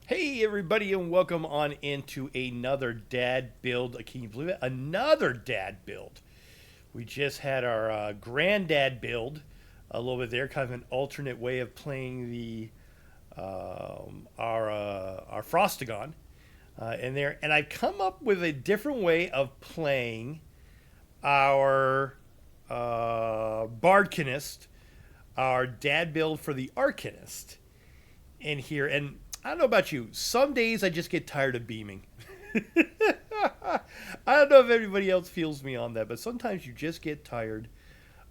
Hey everybody and welcome on into another dad build. Can you believe it? Another dad build. We just had our granddad build a little bit there, kind of an alternate way of playing the our Frostagon in there, and I've come up with a different way of playing our Bardcanist, our dad build for the Arcanist in here. And I don't know about you. Some days I just get tired of beaming. I don't know if everybody else feels me on that, but sometimes you just get tired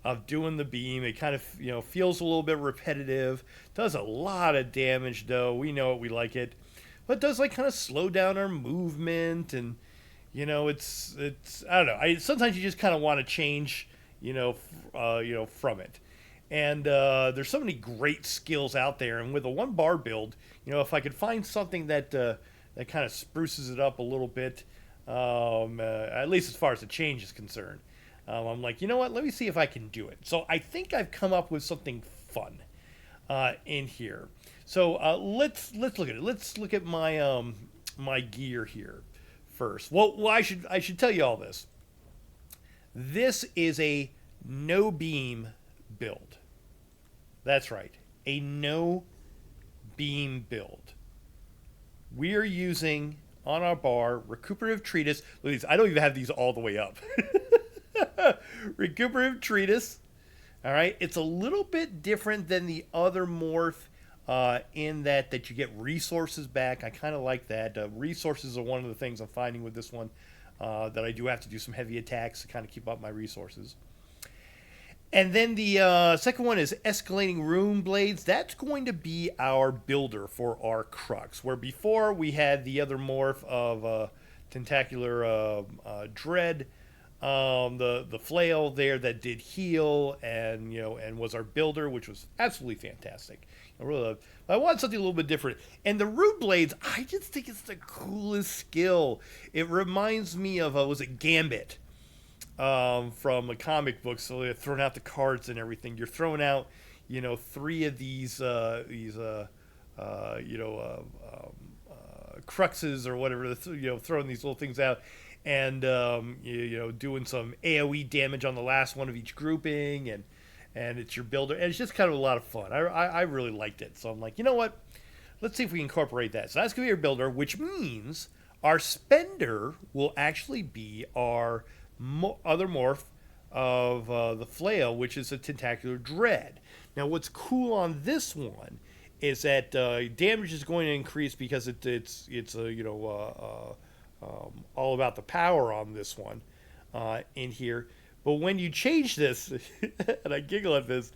of doing the beam. It kind of feels a little bit repetitive. Does a lot of damage though. We know it. We like it, but it does like kind of slow down our movement, and it's I don't know. Sometimes you just kind of want to change from it. And there's so many great skills out there. And with a one bar build, if I could find something that that kind of spruces it up a little bit, at least as far as the change is concerned, I'm like, you know what? Let me see if I can do it. So I think I've come up with something fun in here. So let's look at it. Let's look at my my gear here first. Well, I should tell you all this. This is a no beam build. That's right, a no beam build. We are using on our bar recuperative treatise. Look, I don't even have these all the way up. Recuperative treatise. All right, it's a little bit different than the other morph in that you get resources back. I kind of like that. Resources are one of the things I'm finding with this one that I do have to do some heavy attacks to kind of keep up my resources. And then the second one is Escalating Rune Blades. That's going to be our builder for our Crux. Where before we had the other morph of Tentacular Dread, the flail there that did heal and was our builder, which was absolutely fantastic. I want something a little bit different. And the Rune Blades, I just think it's the coolest skill. It reminds me of was it Gambit? From a comic book, so they're throwing out the cards and everything. You're throwing out, three of these cruxes or whatever. Throwing these little things out, and doing some AOE damage on the last one of each grouping, and it's your builder, and it's just kind of a lot of fun. I really liked it, so I'm like, you know what? Let's see if we can incorporate that. So that's gonna be your builder, which means our spender will actually be our other morph of the flail, which is a Tentacular Dread. Now, what's cool on this one is that damage is going to increase because it's all about the power on this one in here. But when you change this, and I giggle at this,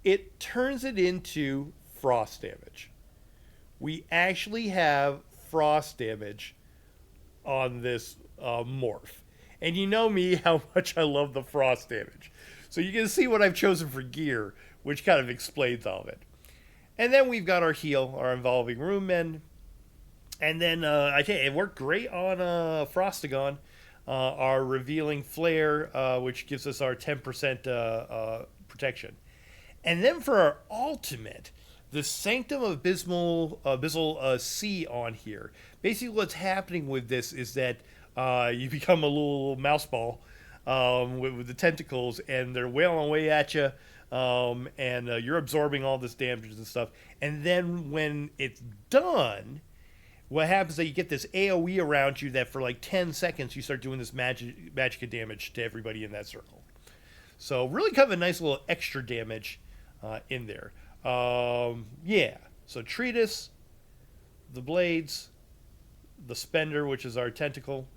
it turns it into frost damage. We actually have frost damage on this morph. And you know me, how much I love the frost damage. So you can see what I've chosen for gear, which kind of explains all of it. And then we've got our heal, our Involving Rune Mend. And then, I tell you, it worked great on Frostagon. Our Revealing Flare, which gives us our 10% protection. And then for our ultimate, the Sanctum of Abyssal Sea on here. Basically what's happening with this is that you become a little mouse ball with the tentacles, and they're wailing away at you, and you're absorbing all this damage and stuff. And then when it's done, what happens is that you get this AoE around you that for like 10 seconds you start doing this Magicka damage to everybody in that circle. So really kind of a nice little extra damage in there. Yeah, so Treatise, the Blades, the Spender, which is our Tentacle,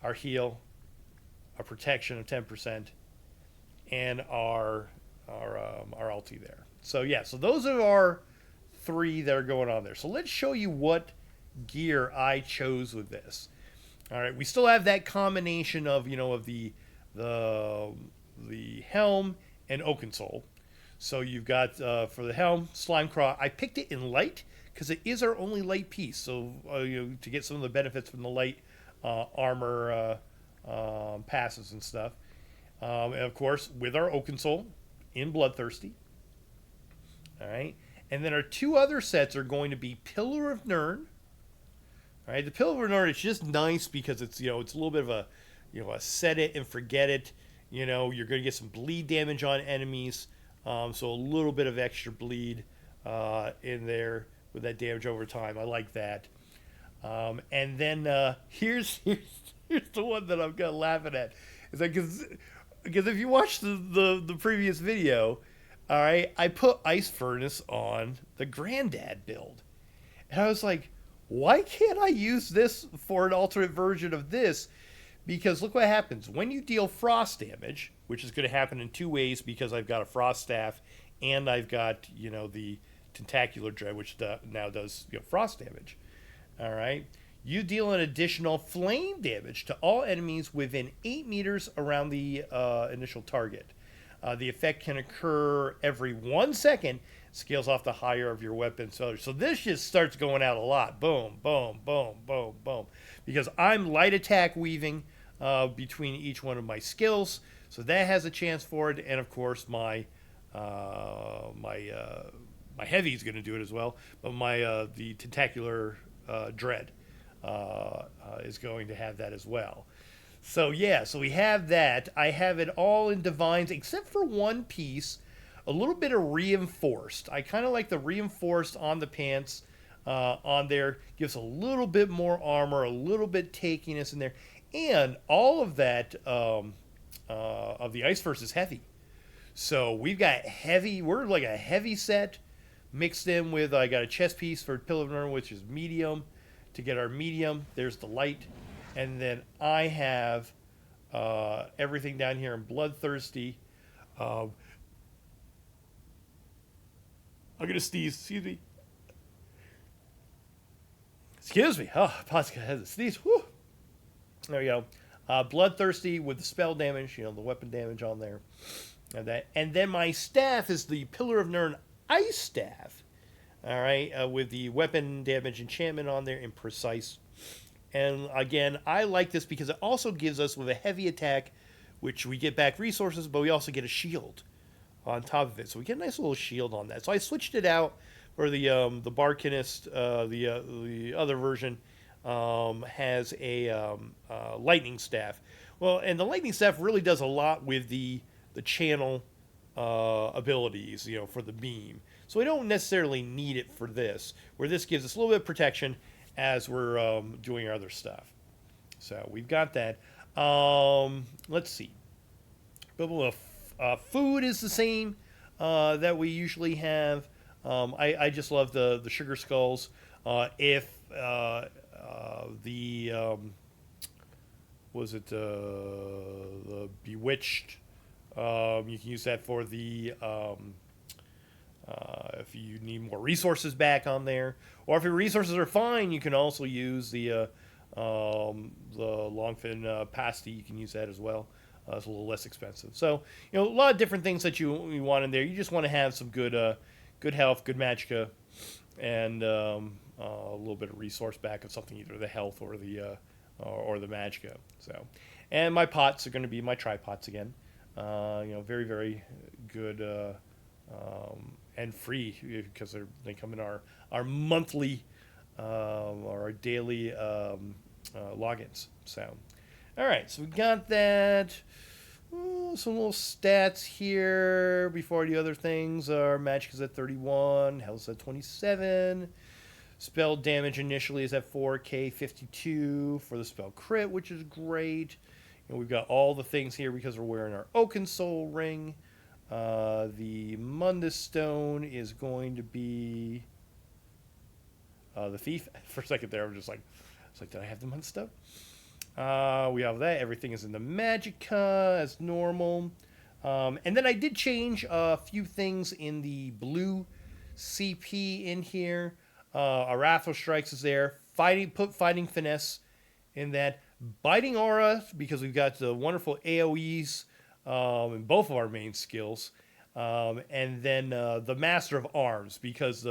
our heal, our protection of 10%, and our ulti there. So yeah, so those are our three that are going on there. So let's show you what gear I chose with this. All right, we still have that combination of of the helm and Oakensoul. So you've got for the helm, Slimecraw. I picked it in light because it is our only light piece. So to get some of the benefits from the light armor passes and stuff. And of course, with our Oakensoul in Bloodthirsty. All right. And then our two other sets are going to be Pillar of Nirn. All right, the Pillar of Nirn is just nice because it's it's a little bit of a a set it and forget it. You're going to get some bleed damage on enemies, so a little bit of extra bleed in there with that damage over time. I like that. And then here's the one that I'm kind of laughing at. Is like because if you watch the previous video, all right, I put Ice Furnace on the Granddad build, and I was like, why can't I use this for an alternate version of this? Because look what happens when you deal frost damage, which is going to happen in two ways because I've got a frost staff and I've got the tentacular dread, which now does frost damage. All right. You deal an additional flame damage to all enemies within 8 meters around the initial target. The effect can occur every 1 second, scales off the higher of your weapon. So this just starts going out a lot. Boom, boom, boom, boom, boom. Because I'm light attack weaving between each one of my skills. So that has a chance for it. And of course, my heavy is going to do it as well. But the tentacular dread is going to have that as well. So yeah, so we have that. I have it all in divines except for one piece, a little bit of reinforced. I kind of like the reinforced on the pants on there. Gives a little bit more armor, a little bit takiness in there, and all of that of the Ice First is heavy. So we've got heavy. We're like a heavy set mixed in with I got a chest piece for Pillar of Nirn, which is medium. To get our medium, there's the light. And then I have everything down here in Bloodthirsty. I'm going to sneeze. Excuse me. Excuse me. Oh, Pasca has a sneeze. Whew. There we go. Bloodthirsty with the spell damage, the weapon damage on there. And then my staff is the Pillar of Nirn Ice Staff. All right, with the weapon damage enchantment on there and precise. And again, I like this because it also gives us with a heavy attack, which we get back resources, but we also get a shield on top of it. So we get a nice little shield on that. So I switched it out for the Bardcanist. The other version has a lightning staff. Well, and the lightning staff really does a lot with the channel abilities, for the beam. So we don't necessarily need it for this, where this gives us a little bit of protection as we're doing our other stuff. So we've got that. Let's see. Food is the same that we usually have. I just love the sugar skulls. If was it the Bewitched? You can use that for the if you need more resources back on there, or if your resources are fine, you can also use the Longfin pasty. You can use that as well. It's a little less expensive. So a lot of different things that you want in there. You just want to have some good health, good magicka, and a little bit of resource back of something, either the health or the magicka. So, and my pots are going to be my tripods again. Very, very good and free because they come in our monthly or our daily logins. So, all right, so we got that. Some little stats here before the other things. Our magic is at 31, health is at 27. Spell damage initially is at 4k 52 for the spell crit, which is great. We've got all the things here because we're wearing our Oakensoul ring. The Mundas stone is going to be the thief. For a second there, I'm just like, did I have the Mundas stone? We have that. Everything is in the Magicka as normal. And then I did change a few things in the blue CP in here. A Wrathful Strikes is there. Put Fighting Finesse in that. Biting Aura, because we've got the wonderful AoEs in both of our main skills. And then the Master of Arms, because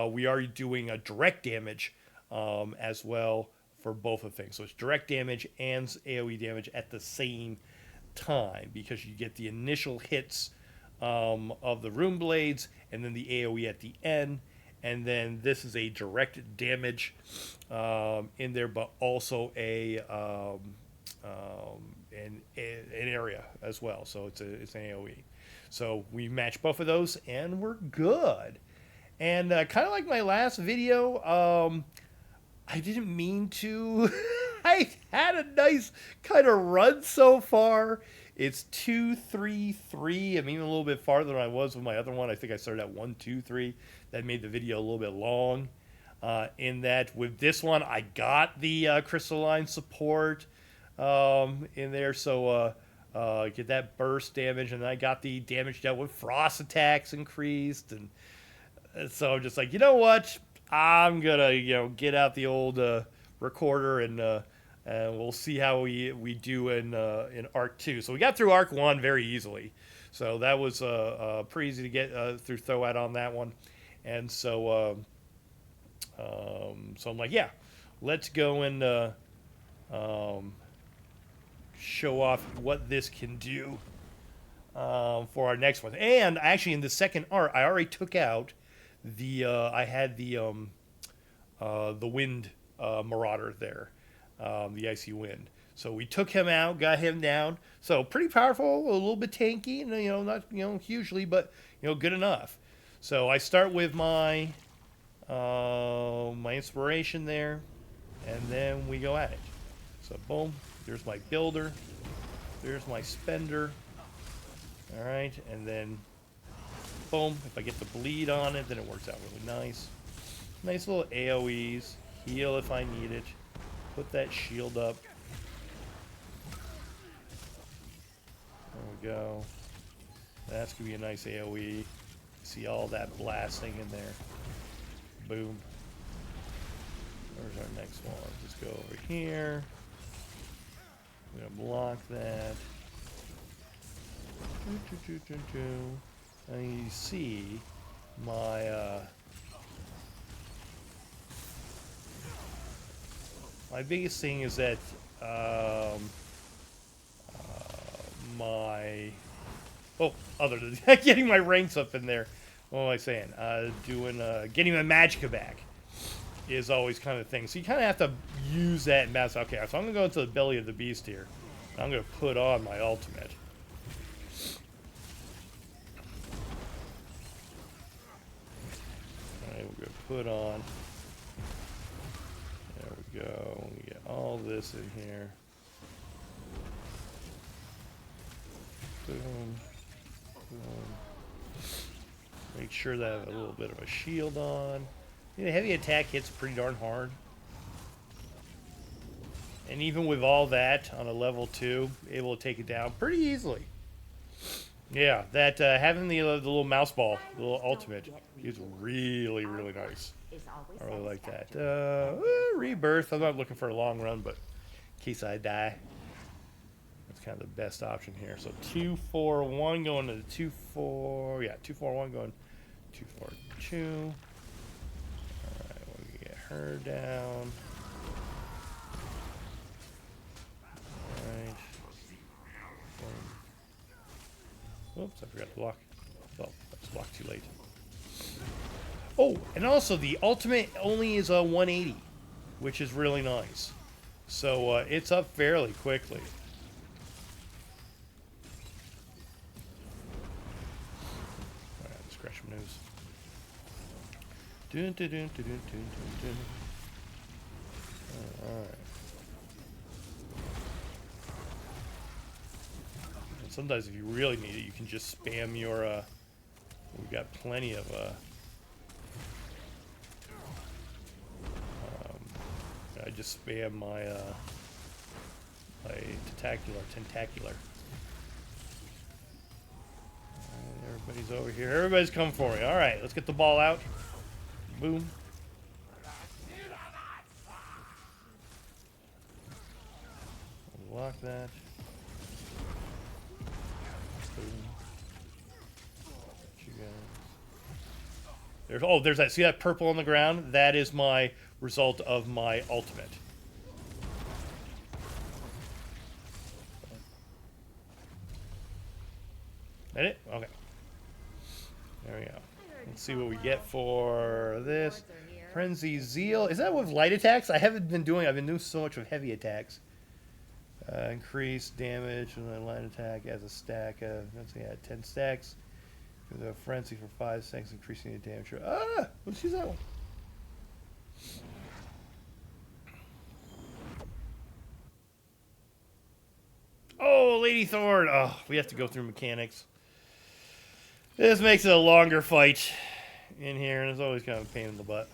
we are doing a direct damage as well for both of things. So it's direct damage and AoE damage at the same time, because you get the initial hits of the Rune Blades, and then the AoE at the end. And then this is a direct damage in there, but also an area as well. So it's an AoE. So we match both of those, and we're good. And kind of like my last video, I didn't mean to. I had a nice kind of run so far. It's 2-3-3. I'm even a little bit farther than I was with my other one. I think I started at 1-2-3. That made the video a little bit long. In that, with this one, I got the crystalline support in there, so get that burst damage, and I got the damage dealt with frost attacks increased, and so I'm just like, you know what? I'm gonna get out the old recorder, and we'll see how we do in Arc 2. So we got through Arc 1 very easily. So that was pretty easy to get through throw out on that one. And so so I'm like, yeah, let's go and show off what this can do for our next one. And actually, in the second art, I already took out the I had the wind marauder there, the icy wind. So we took him out, got him down. So pretty powerful, a little bit tanky, and not hugely, but good enough. So I start with my my inspiration there, and then we go at it. So boom, there's my builder, there's my spender. All right, and then boom, if I get the bleed on it, then it works out really nice. Nice little AoEs, heal if I need it, put that shield up. There we go. That's gonna be a nice AoE. See all that blasting in there. Boom. Where's our next one? Just go over here. I'm gonna block that. And you see my my biggest thing is that other than getting my ranks up in there, what am I saying? Getting my Magicka back is always kind of the thing. So you kind of have to use that and balance. Okay, so I'm gonna go into the belly of the beast here. I'm gonna put on my ultimate. All right, we're gonna put on. There we go. We get all this in here. Boom. Boom. Make sure that I have a little bit of a shield on. Heavy attack hits pretty darn hard. And even with all that on a level 2, able to take it down pretty easily. Yeah, that having the little mouse ball, the little ultimate, is really, really nice. I really like that. Rebirth, I'm not looking for a long run, but in case I die, that's kind of the best option here. So 2-4-1 going to the 2-4, yeah, 2-4-1 going 2-4-2. Alright, we'll get her down. Alright. Oops, I forgot to block. Well, I just blocked too late. Oh, and also the ultimate only is a 180, which is really nice. So it's up fairly quickly. Alright, let's scratch some news. Dun, dun, dun, dun, dun, dun, dun. Alright. And sometimes if you really need it, you can just spam your we've got plenty of I just spam my my tentacular. Everybody's over here. Everybody's coming for me. All right, let's get the ball out. Boom. Lock that. Boom. You guys. There's that. See that purple on the ground? That is my result of my ultimate. That it? Okay. There we go. Let's see what we get for this. Frenzy Zeal. Is that with light attacks? I've been doing so much with heavy attacks. Increase damage with a light attack as a stack of, let's see, 10 stacks. With a Frenzy for 5 stacks, increasing the damage. Ah! Let's use that one. Oh, Lady Thorn! Oh, we have to go through mechanics. This makes it a longer fight in here, and it's always kind of a pain in the butt.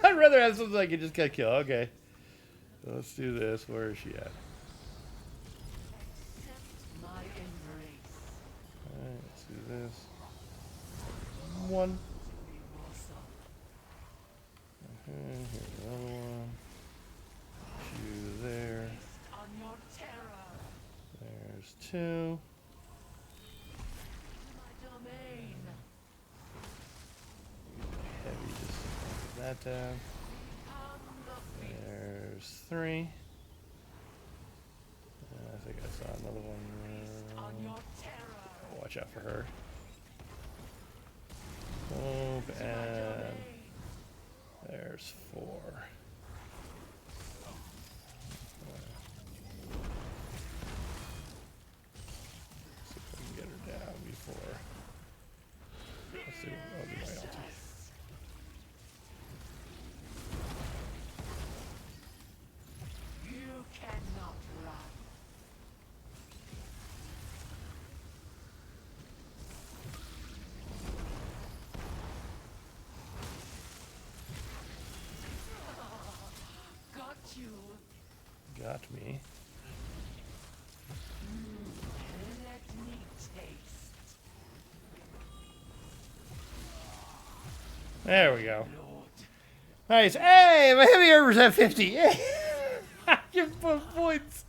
I'd rather have something I can just get kill. Okay. So let's do this. Where is she at? Alright, let's do this. One. Here's another one. Two there. There's two. Heavy just that down. There's three. I think I saw another one. Oh, watch out for her. Oh, and there's four. See if I can get her down before. Let's see. I'll do my ulti. Got me. Let me taste. There we go. Nice. Hey, my heavy armor's at 50. Yay! I can put points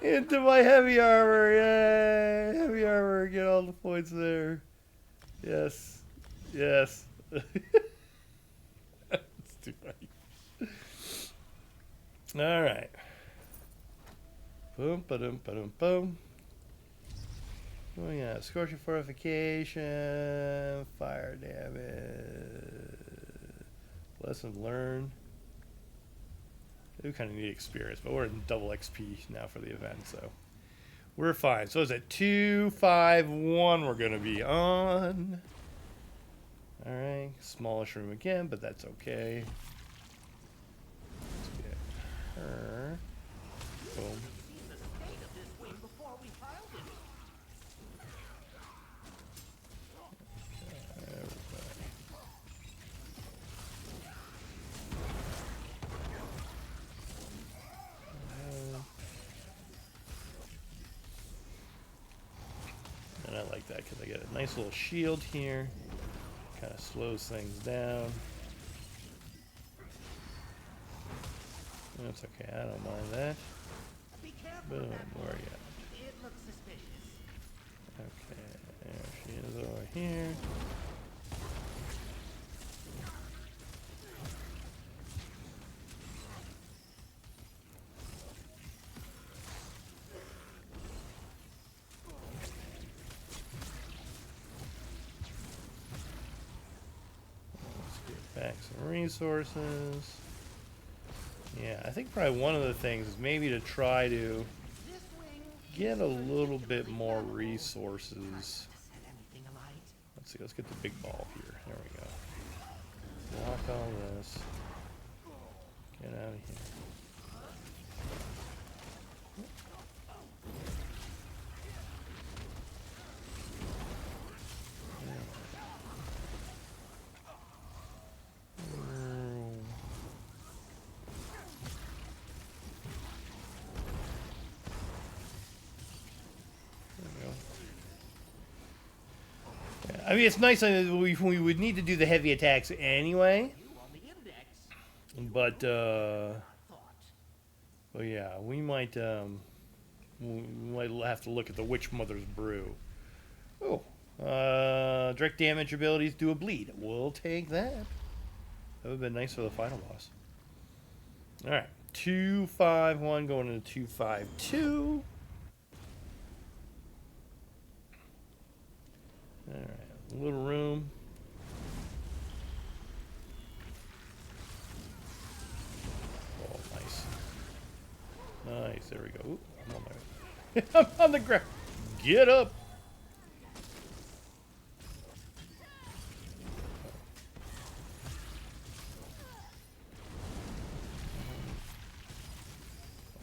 into my heavy armor. Yay! Heavy armor, get all the points there. Yes. Yes. That's too funny. All right. Boom, ba-dum, ba-dum, boom. Oh yeah, Scorching Fortification, fire damage, lesson learned. We kind of need experience, but we're in double XP now for the event, so we're fine. So is it 251 we're gonna be on? All right, smallish room again, but that's okay. Let's get her. Boom. And I like that because I get a nice little shield here. Kind of slows things down. That's okay, I don't mind that. Boom, where are you at? It looks suspicious. Okay, there she is over here. Back some resources. Yeah, I think probably one of the things is maybe to try to get a little bit more resources. Let's see, let's get the big ball here. There we go. Block all this. Get out of here. I mean, it's nice. We would need to do the heavy attacks anyway. But, well, yeah, we might have to look at the Witch Mother's Brew. Oh, direct damage abilities do a bleed. We'll take that. That would have been nice for the final boss. All right, 2-5-1 going into 2-5-2. All right. A little room. Oh, nice. Nice. There we go. Ooh, I'm on my I'm on the ground. Get up.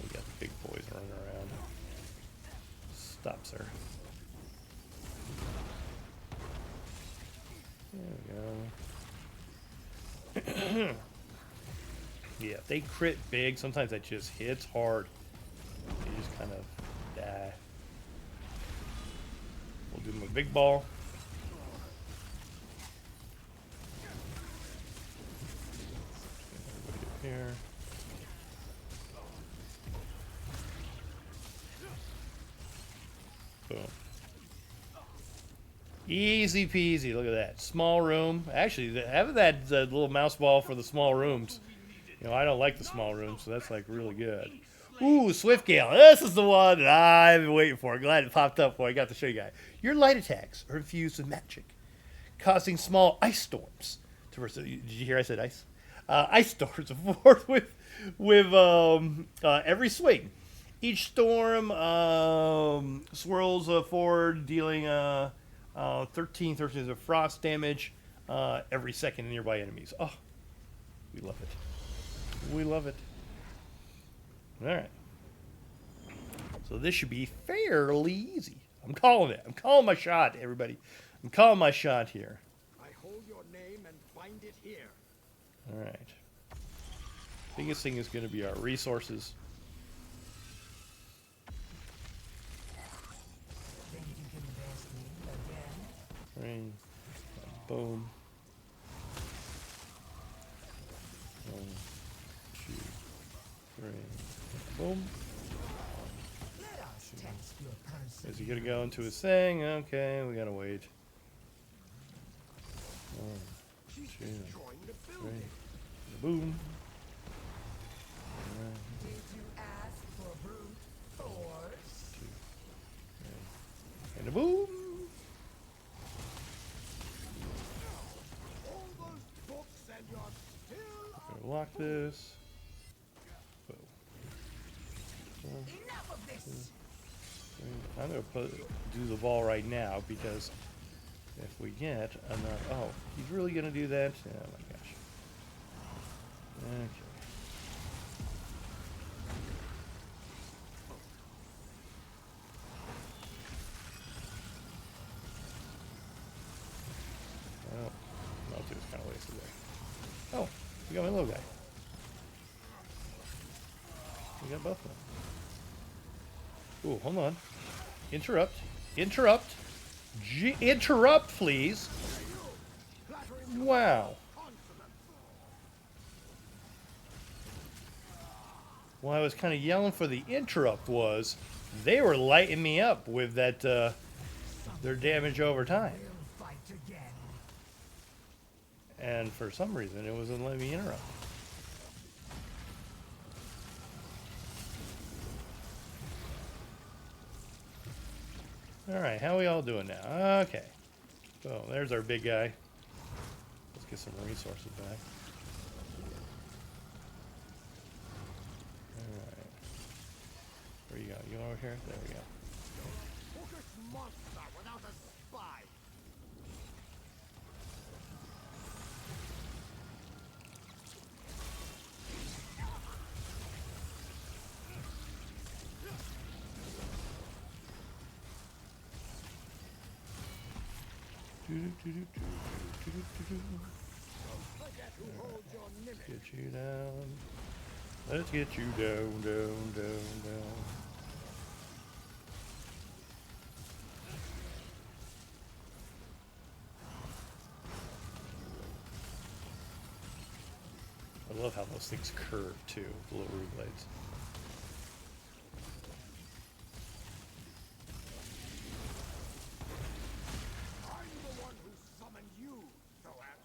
We got the big boys running around. Stop, sir. There we go. Yeah, if they crit big, sometimes that just hits hard. They just kind of die. We'll do them a big ball. Everybody up here. Boom. Easy peasy. Look at that. Small room. Actually, having that little mouse ball for the small rooms. You know, I don't like the small rooms, so that's like really good. Ooh, Swift Gale. This is the one that I've been waiting for. Glad it popped up before I got to show you guys. Your light attacks are infused with magic, causing small ice storms to pursue. Did you hear I said ice? Ice storms forth with every swing. Each storm swirls forward, dealing 13 of frost damage every second to nearby enemies. Oh, we love it. We love it. All right. So this should be fairly easy. I'm calling it. I'm calling my shot, everybody. I'm calling my shot here. I hold your name and find it here. All right. Biggest thing is going to be our resources. Rain. Boom. 1, 2, 3. Boom. Is he gonna go into his thing? Okay, we gotta wait. 1, 2, 3. Boom. Did you ask for brute force? 2, 3. And a boom. Lock this. Boom. Enough of this. I'm gonna do the ball right now because if we get enough, oh, he's really gonna do that? Oh my gosh. Okay. Oh, Melty was kind of wasted there. Oh. We got my little guy. We got both of them. Ooh, hold on. Interrupt. Interrupt. Interrupt, please. Wow. Well, I was kind of yelling for the interrupt was they were lighting me up with that their damage over time. And for some reason, it wasn't letting me interrupt. Alright, how are we all doing now? Okay. So, there's our big guy. Let's get some resources back. Alright. Where you go? You over here? There we go. Forget who holds your limit. Get you down. Let's get you down, down, down, down. I love how those things curve too, the little root blades. I'm the one who summoned you, Thoat.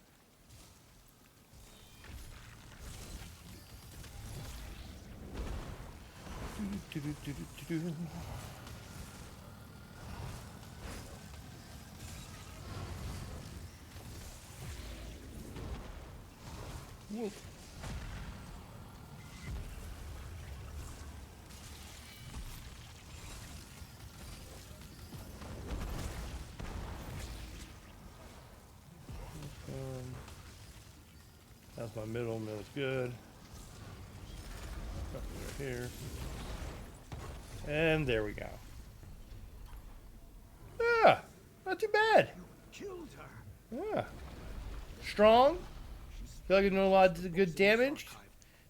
Whoa. That's my middle. Middle's good. Nothing right here. And there we go. Ah, not too bad. Killed her. Yeah. Strong. Feel like I did a lot of good damage.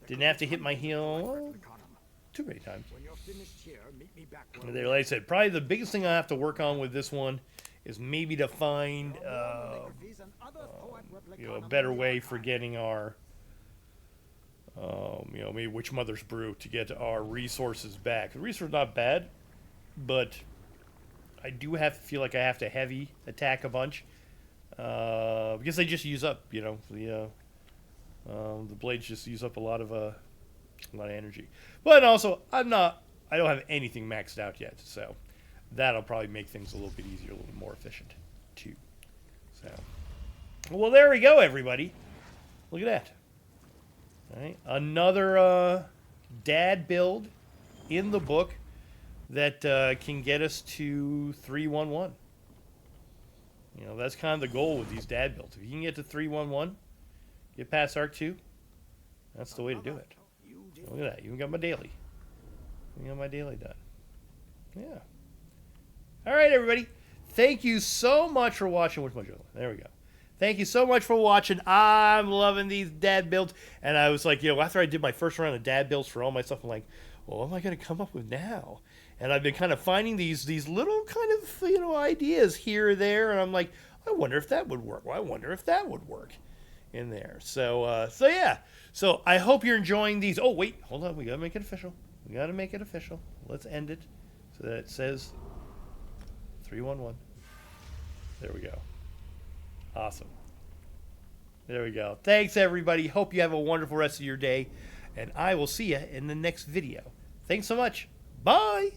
Didn't have to hit my heal too many times. When you're finished here, meet me back where There, like I said, probably the biggest thing I have to work on with this one is maybe to find you know, a better way for getting our you know, maybe Witch Mother's Brew to get our resources back. The resources are not bad, but I do have to feel like I have to heavy attack a bunch because they just use up, you know, the blades just use up a lot of energy. But also, I don't have anything maxed out yet, so that'll probably make things a little bit easier, a little bit more efficient too. So, well, there we go, everybody. Look at that. All right, another dad build in the book that can get us to 3-1-1. You know, that's kind of the goal with these dad builds. If you can get to 3-1-1, get past Arc 2, that's the way to do it. Look at that. Even got my daily. Even got my daily done. Yeah. All right, everybody. Thank you so much for watching. Where's my journal? There we go. Thank you so much for watching. I'm loving these dad builds. And I was like, you know, after I did my first round of dad builds for all my stuff, I'm like, well, what am I going to come up with now? And I've been kind of finding these little kind of, you know, ideas here or there. And I'm like, I wonder if that would work. Well, I wonder if that would work in there. So yeah. So I hope you're enjoying these. Oh, wait. Hold on. We got to make it official. We got to make it official. Let's end it so that it says 3-1-1. There we go. Awesome. There we go. Thanks, everybody. Hope you have a wonderful rest of your day. And I will see you in the next video. Thanks so much. Bye.